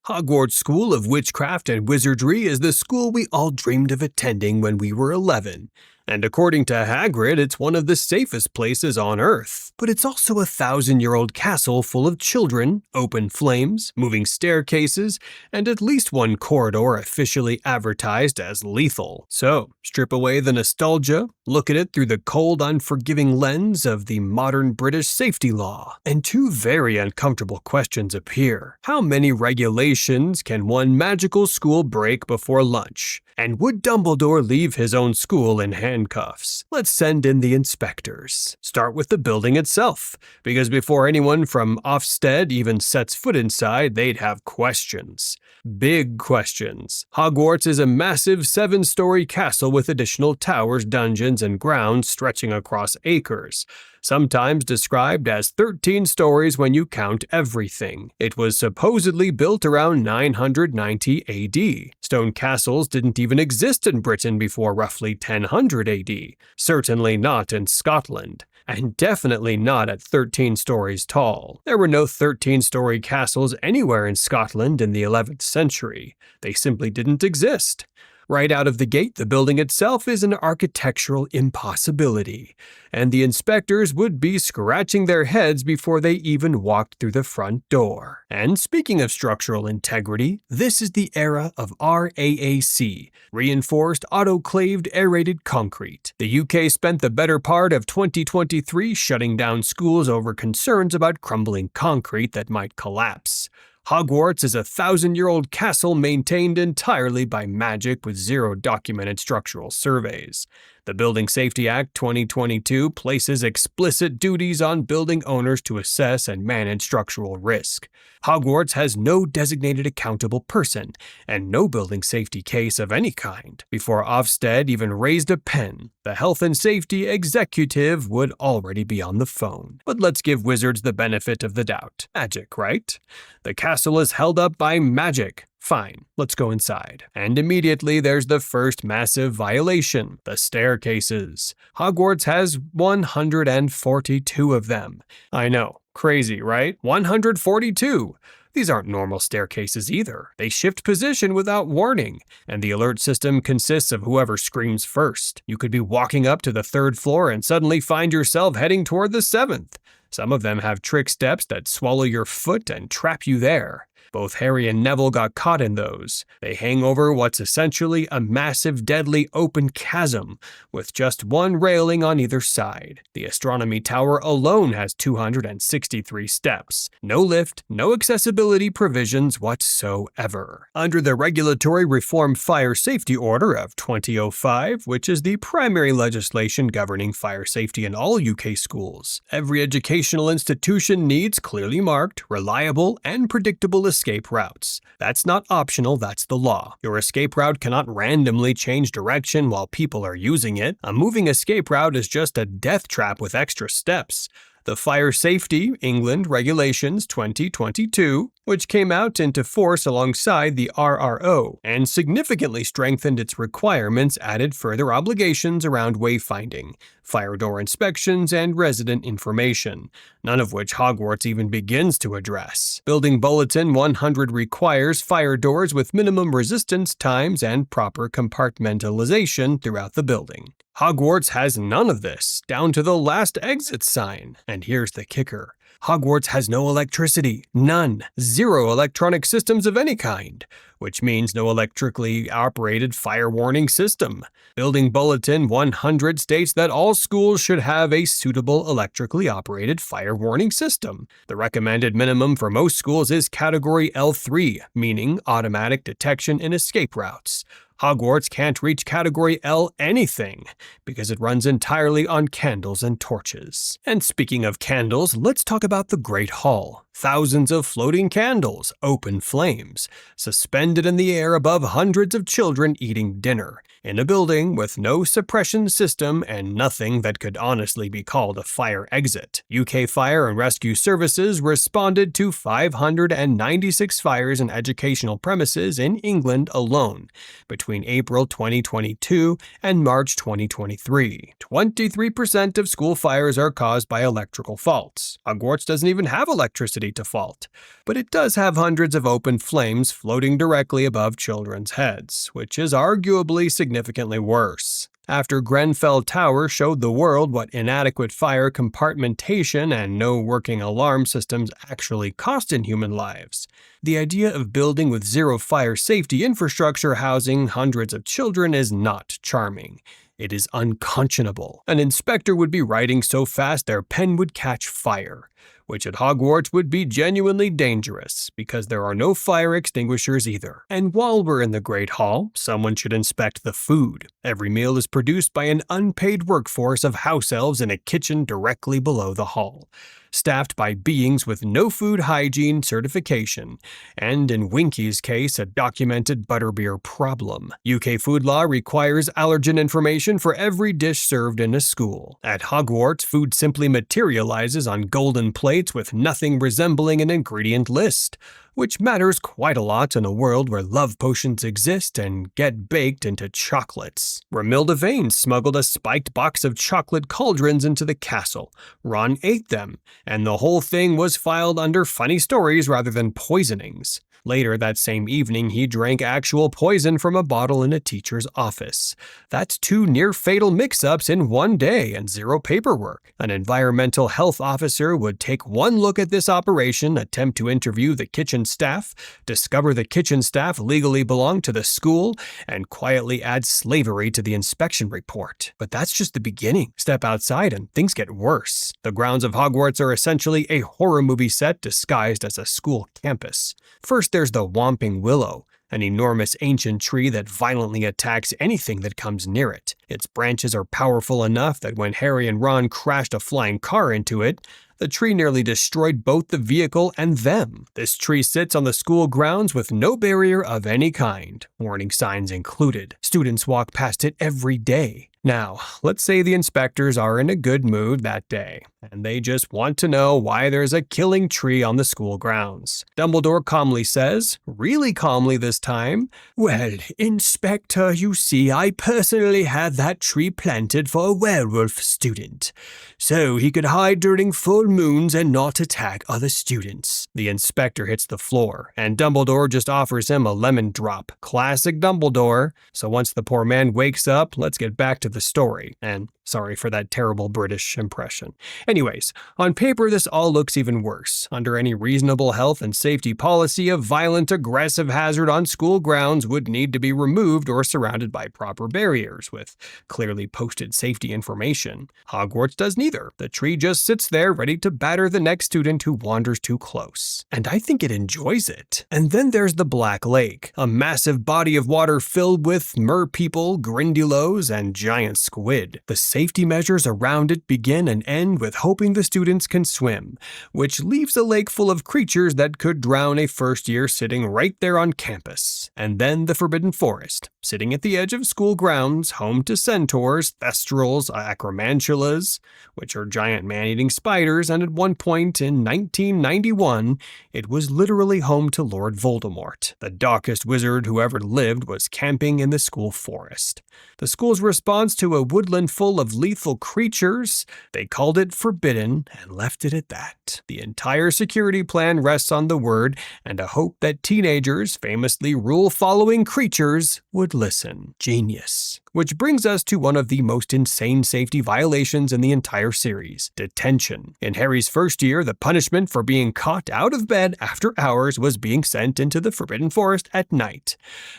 Hogwarts School of Witchcraft and Wizardry is the school we all dreamed of attending when we were 11. And according to Hagrid, it's one of the safest places on Earth. But it's also a 1,000-year-old castle full of children, open flames, moving staircases, and at least one corridor officially advertised as lethal. So, strip away the nostalgia, look at it through the cold, unforgiving lens of the modern British safety law, and two very uncomfortable questions appear. How many regulations can one magical school break before lunch? And would Dumbledore leave his own school in handcuffs? Let's send in the inspectors. Start with the building itself, because before anyone from Ofsted even sets foot inside, they'd have questions. Big questions. Hogwarts is a massive 7-story castle with additional towers, dungeons, and grounds stretching across acres. Sometimes described as 13 stories when you count everything. It was supposedly built around 990 AD. Stone castles didn't even exist in Britain before roughly 1000 AD. Certainly not in Scotland. And definitely not at 13 stories tall. There were no 13-story castles anywhere in Scotland in the 11th century. They simply didn't exist. Right out of the gate, the building itself is an architectural impossibility, and the inspectors would be scratching their heads before they even walked through the front door. And speaking of structural integrity, this is the era of RAAC, reinforced autoclaved aerated concrete. The UK spent the better part of 2023 shutting down schools over concerns about crumbling concrete that might collapse. Hogwarts is a 1,000-year-old castle maintained entirely by magic with zero documented structural surveys. The Building Safety Act 2022 places explicit duties on building owners to assess and manage structural risk. Hogwarts has no designated accountable person and no building safety case of any kind. Before Ofsted even raised a pen, the health and safety executive would already be on the phone. But let's give wizards the benefit of the doubt. Magic, right? The castle is held up by magic. Fine, let's go inside. And immediately there's the first massive violation, the staircases. Hogwarts has 142 of them. I know, crazy, right? 142! These aren't normal staircases either. They shift position without warning, and the alert system consists of whoever screams first. You could be walking up to the 3rd floor and suddenly find yourself heading toward the 7th. Some of them have trick steps that swallow your foot and trap you there. Both Harry and Neville got caught in those. They hang over what's essentially a massive, deadly open chasm, with just one railing on either side. The astronomy tower alone has 263 steps. No lift, no accessibility provisions whatsoever. Under the Regulatory Reform Fire Safety Order of 2005, which is the primary legislation governing fire safety in all UK schools, every educational institution needs clearly marked, reliable, and predictable escape routes. That's not optional, that's the law. Your escape route cannot randomly change direction while people are using it. A moving escape route is just a death trap with extra steps. The Fire Safety England Regulations 2022, which came out into force alongside the RRO and significantly strengthened its requirements, added further obligations around wayfinding, fire door inspections, and resident information, none of which Hogwarts even begins to address. Building Bulletin 100 requires fire doors with minimum resistance times and proper compartmentalization throughout the building. Hogwarts has none of this, down to the last exit sign. And here's the kicker. Hogwarts has no electricity. None. Zero electronic systems of any kind, which means no electrically operated fire warning system. Building Bulletin 100 states that all schools should have a suitable electrically operated fire warning system. The recommended minimum for most schools is Category L3, meaning automatic detection and escape routes. Hogwarts can't reach Category L anything, because it runs entirely on candles and torches. And speaking of candles, let's talk about the Great Hall. Thousands of floating candles, open flames, suspended in the air above hundreds of children eating dinner, in a building with no suppression system and nothing that could honestly be called a fire exit. UK Fire and Rescue Services responded to 596 fires in educational premises in England alone between between April 2022 and March 2023. 23% of school fires are caused by electrical faults. Hogwarts doesn't even have electricity to fault, but it does have hundreds of open flames floating directly above children's heads, which is arguably significantly worse. After Grenfell Tower showed the world what inadequate fire compartmentation and no working alarm systems actually cost in human lives, the idea of building with zero fire safety infrastructure housing hundreds of children is not charming. It is unconscionable. An inspector would be writing so fast their pen would catch fire, which at Hogwarts would be genuinely dangerous, because there are no fire extinguishers either. And while we're in the Great Hall, someone should inspect the food. Every meal is produced by an unpaid workforce of house elves in a kitchen directly below the hall, staffed by beings with no food hygiene certification, and in Winky's case, a documented butterbeer problem. UK food law requires allergen information for every dish served in a school. At Hogwarts, food simply materializes on golden plates with nothing resembling an ingredient list, which matters quite a lot in a world where love potions exist and get baked into chocolates. Romilda Vane smuggled a spiked box of chocolate cauldrons into the castle. Ron ate them, and the whole thing was filed under funny stories rather than poisonings. Later that same evening, he drank actual poison from a bottle in a teacher's office. That's 2 near-fatal mix-ups in one day and zero paperwork. An environmental health officer would take one look at this operation, attempt to interview the kitchen staff, discover the kitchen staff legally belonged to the school, and quietly add slavery to the inspection report. But that's just the beginning. Step outside and things get worse. The grounds of Hogwarts are essentially a horror movie set disguised as a school campus. First, there's the Whomping Willow, an enormous ancient tree that violently attacks anything that comes near it. Its branches are powerful enough that when Harry and Ron crashed a flying car into it, the tree nearly destroyed both the vehicle and them. This tree sits on the school grounds with no barrier of any kind, warning signs included. Students walk past it every day. Now, let's say the inspectors are in a good mood that day, and they just want to know why there's a killing tree on the school grounds. Dumbledore calmly says, really calmly this time, "Well, Inspector, you see, I personally had that tree planted for a werewolf student, so he could hide during full moons and not attack other students." The inspector hits the floor, and Dumbledore just offers him a lemon drop. Classic Dumbledore. So once the poor man wakes up, let's get back to the story, and sorry for that terrible British impression. Anyways, on paper this all looks even worse. Under any reasonable health and safety policy, a violent, aggressive hazard on school grounds would need to be removed or surrounded by proper barriers with clearly posted safety information. Hogwarts does neither. The tree just sits there ready to batter the next student who wanders too close. And I think it enjoys it. And then there's the Black Lake, a massive body of water filled with merpeople, grindylows, and giant squid. The safety measures around it begin and end with hoping the students can swim, which leaves a lake full of creatures that could drown a first year sitting right there on campus. And then the Forbidden Forest, sitting at the edge of school grounds, home to centaurs, thestrals, acromantulas, which are giant man-eating spiders, and at one point in 1991, it was literally home to Lord Voldemort. The darkest wizard who ever lived was camping in the school forest. The school's response to a woodland full of lethal creatures, they called it forbidden and left it at that. The entire security plan rests on the word and a hope that teenagers, famously rule-following creatures, would listen. Genius. Which brings us to one of the most insane safety violations in the entire series, detention. In Harry's first year, the punishment for being caught out of bed after hours was being sent into the Forbidden Forest at night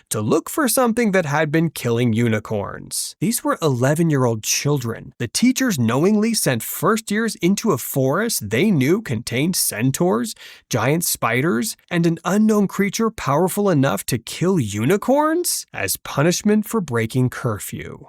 to look for something that had been killing unicorns. These were 11-year-old children. The teachers knowingly sent first years into a forest they knew contained centaurs, giant spiders, and an unknown creature powerful enough to kill unicorns as punishment for breaking curfew.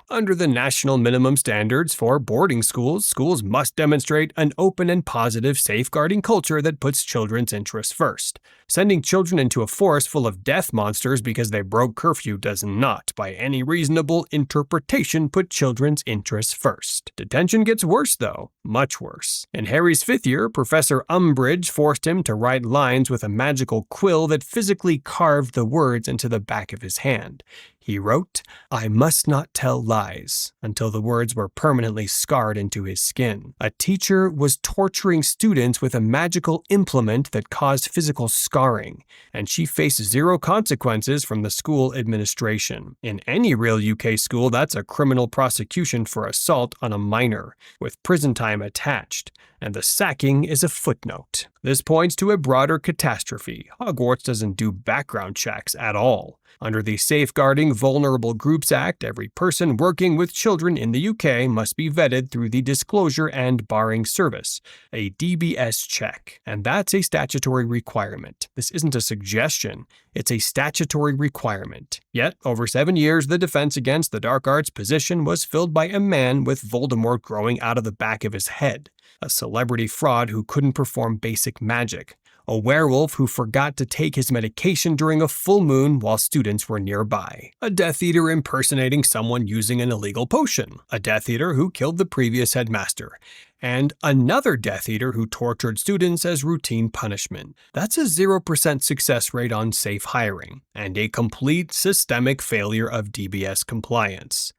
Under the national minimum standards for boarding schools, schools must demonstrate an open and positive safeguarding culture that puts children's interests first. Sending children into a forest full of death monsters because they broke curfew does not, by any reasonable interpretation, put children's interests first. Detention gets worse though, much worse. In Harry's 5th year, Professor Umbridge forced him to write lines with a magical quill that physically carved the words into the back of his hand. He wrote, "I must not tell lies," until the words were permanently scarred into his skin. A teacher was torturing students with a magical implement that caused physical scarring, and she faced zero consequences from the school administration. In any real UK school, that's a criminal prosecution for assault on a minor, with prison time attached, and the sacking is a footnote. This points to a broader catastrophe. Hogwarts doesn't do background checks at all. Under the Safeguarding Vulnerable Groups Act, every person working with children in the UK must be vetted through the Disclosure and Barring Service, a DBS check, and that's a statutory requirement. This isn't a suggestion, it's a statutory requirement. Yet, over 7 years, the defense against the dark arts position was filled by a man with Voldemort growing out of the back of his head, a celebrity fraud who couldn't perform basic magic, a werewolf who forgot to take his medication during a full moon while students were nearby, a Death Eater impersonating someone using an illegal potion, a Death Eater who killed the previous headmaster, and another Death Eater who tortured students as routine punishment. That's a 0% success rate on safe hiring, and a complete systemic failure of DBS compliance.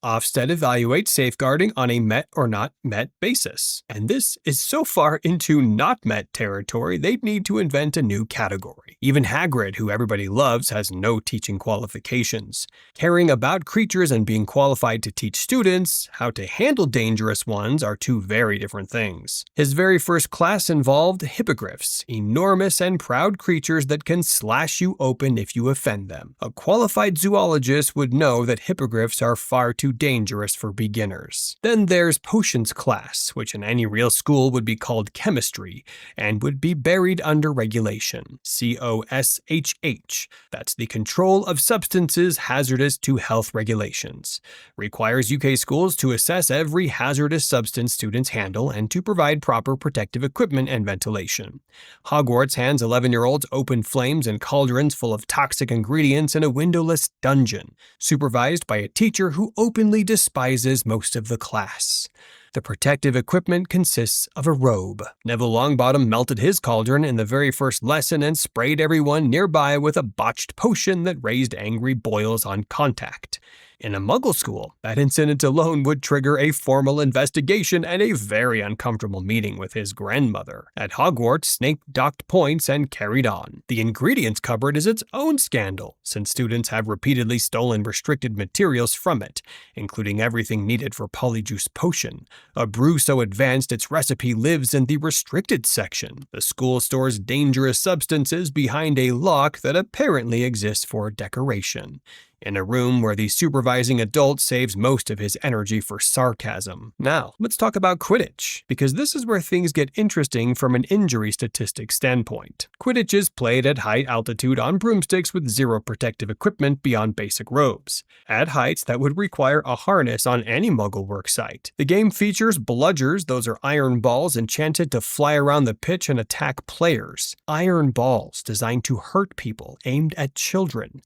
Ofsted evaluates safeguarding on a met or not met basis, and this is so far into not met territory they'd need to invent a new category. Even Hagrid, who everybody loves, has no teaching qualifications. Caring about creatures and being qualified to teach students how to handle dangerous ones are two very different things. His very first class involved hippogriffs, enormous and proud creatures that can slash you open if you offend them. A qualified zoologist would know that hippogriffs are far too dangerous for beginners. Then there's potions class, which in any real school would be called chemistry, and would be buried under regulation. COSHH. That's the Control of Substances Hazardous to Health Regulations. Requires UK schools to assess every hazardous substance students handle and to provide proper protective equipment and ventilation. Hogwarts hands 11-year-olds open flames and cauldrons full of toxic ingredients in a windowless dungeon, supervised by a teacher who openly despises most of the class. The protective equipment consists of a robe. Neville Longbottom melted his cauldron in the very first lesson and sprayed everyone nearby with a botched potion that raised angry boils on contact. In a Muggle school, that incident alone would trigger a formal investigation and a very uncomfortable meeting with his grandmother. At Hogwarts, Snape docked points and carried on. The ingredients cupboard is its own scandal, since students have repeatedly stolen restricted materials from it, including everything needed for Polyjuice Potion, a brew so advanced its recipe lives in the restricted section. The school stores dangerous substances behind a lock that apparently exists for decoration, in a room where the supervising adult saves most of his energy for sarcasm. Now, let's talk about Quidditch, because this is where things get interesting from an injury statistics standpoint. Quidditch is played at high altitude on broomsticks with zero protective equipment beyond basic robes, at heights that would require a harness on any Muggle work site. The game features bludgers, those are iron balls enchanted to fly around the pitch and attack players. Iron balls designed to hurt people, aimed at children.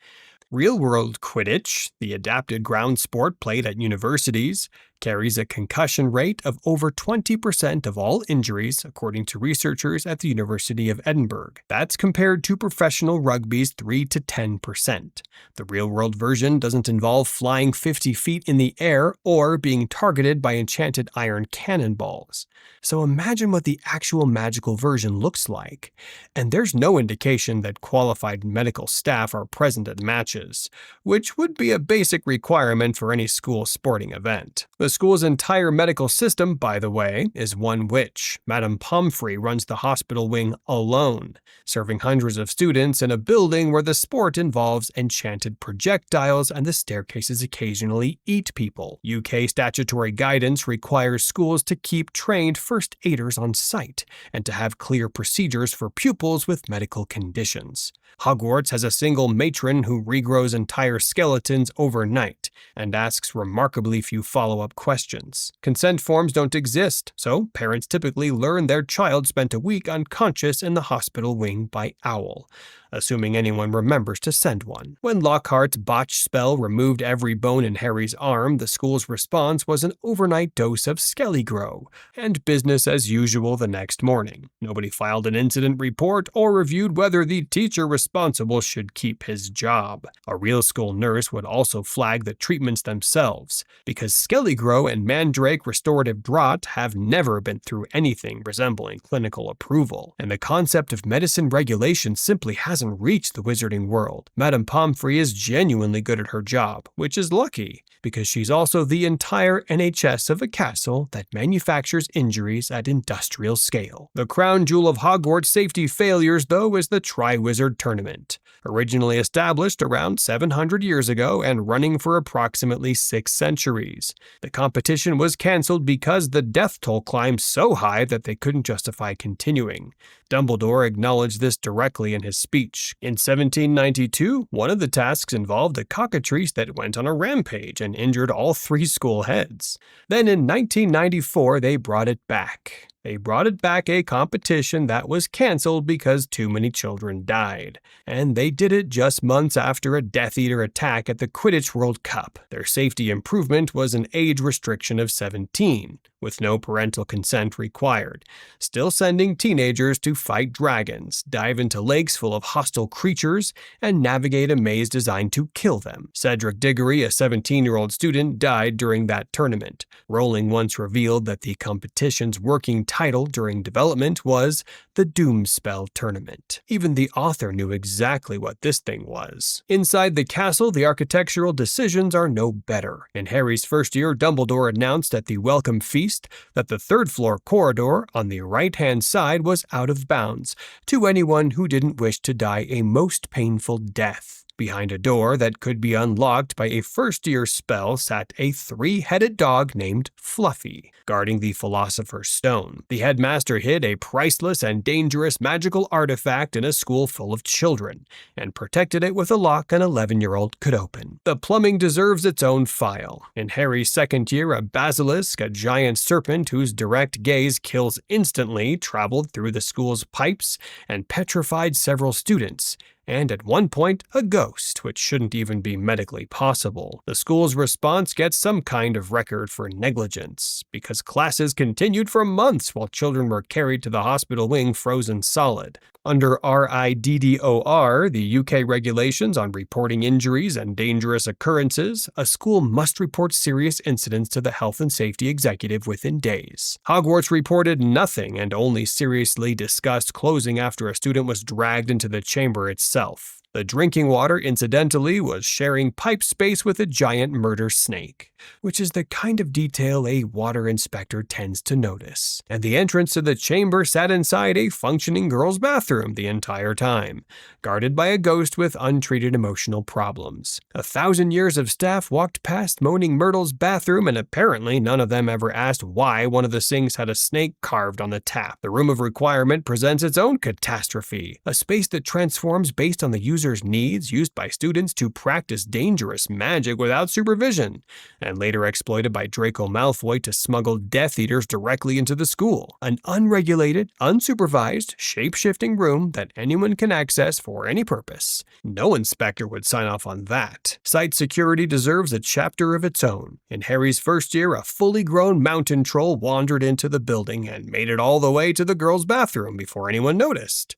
Real-world Quidditch, the adapted ground sport played at universities, carries a concussion rate of over 20% of all injuries, according to researchers at the University of Edinburgh. That's compared to professional rugby's 3 to 10%. The real-world version doesn't involve flying 50 feet in the air or being targeted by enchanted iron cannonballs. So imagine what the actual magical version looks like. And there's no indication that qualified medical staff are present at matches, which would be a basic requirement for any school sporting event. The school's entire medical system, by the way, is one witch. Madame Pomfrey runs the hospital wing alone, serving hundreds of students in a building where the sport involves enchanted projectiles and the staircases occasionally eat people. UK statutory guidance requires schools to keep trained first aiders on site and to have clear procedures for pupils with medical conditions. Hogwarts has a single matron who regrows entire skeletons overnight and asks remarkably few follow-up questions. Consent forms don't exist, so parents typically learn their child spent a week unconscious in the hospital wing by owl, assuming anyone remembers to send one. When Lockhart's botched spell removed every bone in Harry's arm, the school's response was an overnight dose of Skellygrow, and business as usual the next morning. Nobody filed an incident report or reviewed whether the teacher responsible should keep his job. A real school nurse would also flag the treatments themselves, because Skelligro and Mandrake Restorative Draught have never been through anything resembling clinical approval, and the concept of medicine regulation simply hasn't reached the wizarding world. Madame Pomfrey is genuinely good at her job, which is lucky, because she's also the entire NHS of a castle that manufactures injuries at industrial scale. The crown jewel of Hogwarts safety failures, though, is the Triwizard Tournament. Originally established around 700 years ago and running for approximately 6 centuries. The competition was cancelled because the death toll climbed so high that they couldn't justify continuing. Dumbledore acknowledged this directly in his speech. In 1792, one of the tasks involved a cockatrice that went on a rampage and injured all 3 school heads. Then in 1994, they brought it back. They brought it back, a competition that was cancelled because too many children died. And they did it just months after a Death Eater attack at the Quidditch World Cup. Their safety improvement was an age restriction of 17, with no parental consent required, still sending teenagers to fight dragons, dive into lakes full of hostile creatures, and navigate a maze designed to kill them. Cedric Diggory, a 17-year-old student, died during that tournament. Rowling once revealed that the competition's working title during development was the Doomspell Tournament. Even the author knew exactly what this thing was. Inside the castle, the architectural decisions are no better. In Harry's first year, Dumbledore announced at the welcome feast that the third-floor corridor on the right-hand side was out of bounds to anyone who didn't wish to die a most painful death. Behind a door that could be unlocked by a first-year spell sat a 3-headed dog named Fluffy, guarding the Philosopher's Stone. The headmaster hid a priceless and dangerous magical artifact in a school full of children, and protected it with a lock an 11-year-old could open. The plumbing deserves its own file. In Harry's second year, a basilisk, a giant serpent whose direct gaze kills instantly, traveled through the school's pipes and petrified several students. And at one point, a ghost, which shouldn't even be medically possible. The school's response gets some kind of record for negligence, because classes continued for months while children were carried to the hospital wing frozen solid. Under RIDDOR, the UK regulations on reporting injuries and dangerous occurrences, a school must report serious incidents to the health and safety executive within days. Hogwarts reported nothing and only seriously discussed closing after a student was dragged into the chamber itself. The drinking water, incidentally, was sharing pipe space with a giant murder snake, which is the kind of detail a water inspector tends to notice. And the entrance to the chamber sat inside a functioning girls' bathroom the entire time, guarded by a ghost with untreated emotional problems. 1,000 years of staff walked past Moaning Myrtle's bathroom, and apparently none of them ever asked why one of the sinks had a snake carved on the tap. The Room of Requirement presents its own catastrophe, a space that transforms based on the user's needs, used by students to practice dangerous magic without supervision, and later exploited by Draco Malfoy to smuggle Death Eaters directly into the school. An unregulated, unsupervised, shape-shifting room that anyone can access for any purpose. No inspector would sign off on that. Site security deserves a chapter of its own. In Harry's first year, a fully grown mountain troll wandered into the building and made it all the way to the girls' bathroom before anyone noticed.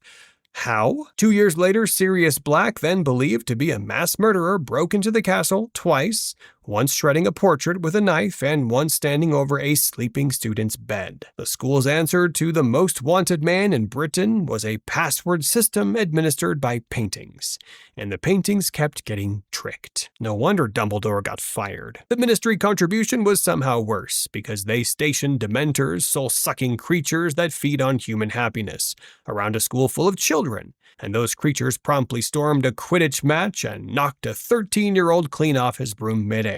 How? 2 years later, Sirius Black, then believed to be a mass murderer, broke into the castle twice, once shredding a portrait with a knife and once standing over a sleeping student's bed. The school's answer to the most wanted man in Britain was a password system administered by paintings, and the paintings kept getting tricked. No wonder Dumbledore got fired. The Ministry contribution was somehow worse, because they stationed Dementors, soul-sucking creatures that feed on human happiness, around a school full of children, and those creatures promptly stormed a Quidditch match and knocked a 13-year-old clean off his broom midair.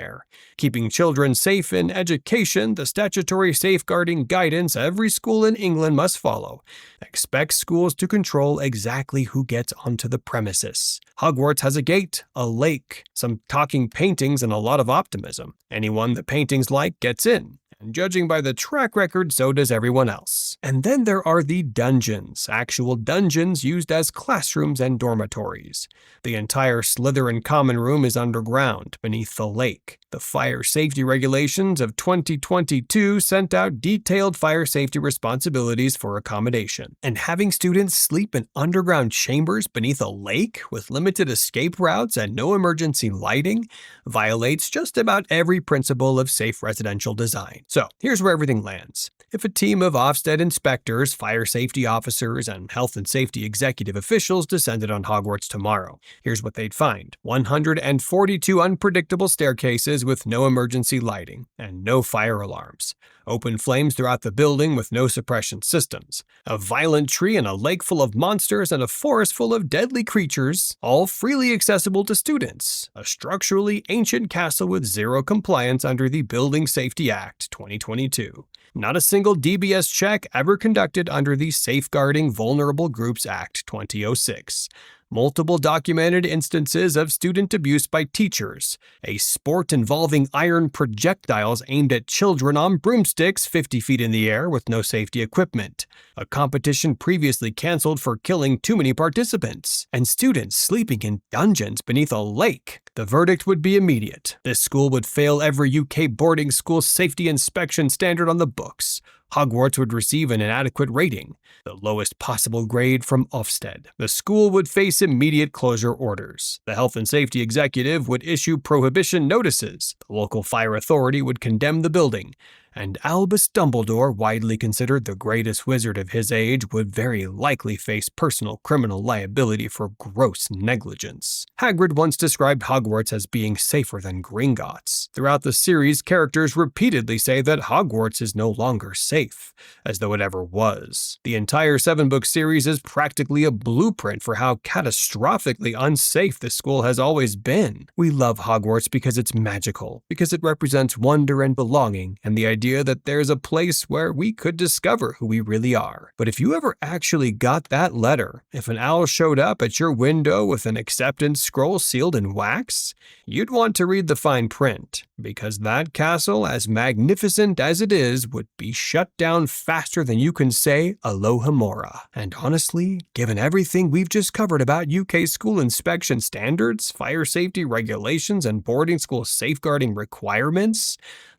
Keeping children safe in education, the statutory safeguarding guidance every school in England must follow, expects schools to control exactly who gets onto the premises. Hogwarts has a gate, a lake, some talking paintings, and a lot of optimism. Anyone the paintings like gets in. And judging by the track record, so does everyone else. And then there are the dungeons, actual dungeons used as classrooms and dormitories. The entire Slytherin common room is underground, beneath the lake. The fire safety regulations of 2022 sent out detailed fire safety responsibilities for accommodation, and having students sleep in underground chambers beneath a lake with limited escape routes and no emergency lighting violates just about every principle of safe residential design. So, here's where everything lands. If a team of Ofsted inspectors, fire safety officers, and health and safety executive officials descended on Hogwarts tomorrow, here's what they'd find: 142 unpredictable staircases with no emergency lighting, and no fire alarms. Open flames throughout the building with no suppression systems. A violent tree and a lake full of monsters and a forest full of deadly creatures, all freely accessible to students. A structurally ancient castle with zero compliance under the Building Safety Act 2022. Not a single DBS check ever conducted under the Safeguarding Vulnerable Groups Act 2006. Multiple documented instances of student abuse by teachers, a sport involving iron projectiles aimed at children on broomsticks 50 feet in the air with no safety equipment, a competition previously canceled for killing too many participants, and students sleeping in dungeons beneath a lake. The verdict would be immediate. This school would fail every UK boarding school safety inspection standard on the books. Hogwarts would receive an inadequate rating, the lowest possible grade from Ofsted. The school would face immediate closure orders. The health and safety executive would issue prohibition notices. The local fire authority would condemn the building. And Albus Dumbledore, widely considered the greatest wizard of his age, would very likely face personal criminal liability for gross negligence. Hagrid once described Hogwarts as being safer than Gringotts. Throughout the series, characters repeatedly say that Hogwarts is no longer safe, as though it ever was. The entire 7-book series is practically a blueprint for how catastrophically unsafe the school has always been. We love Hogwarts because it's magical, because it represents wonder and belonging, and the idea that there's a place where we could discover who we really are. But if you ever actually got that letter, if an owl showed up at your window with an acceptance scroll sealed in wax, you'd want to read the fine print, because that castle, as magnificent as it is, would be shut down faster than you can say Alohomora. And honestly, given everything we've just covered about UK school inspection standards, fire safety regulations, and boarding school safeguarding requirements,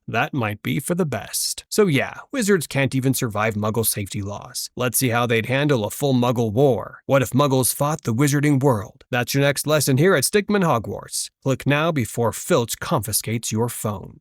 that might be for the best. So yeah, wizards can't even survive Muggle safety laws. Let's see how they'd handle a full Muggle war. What if Muggles fought the wizarding world? That's your next lesson here at Stickman Hogwarts. Click now before Filch confiscates your phone.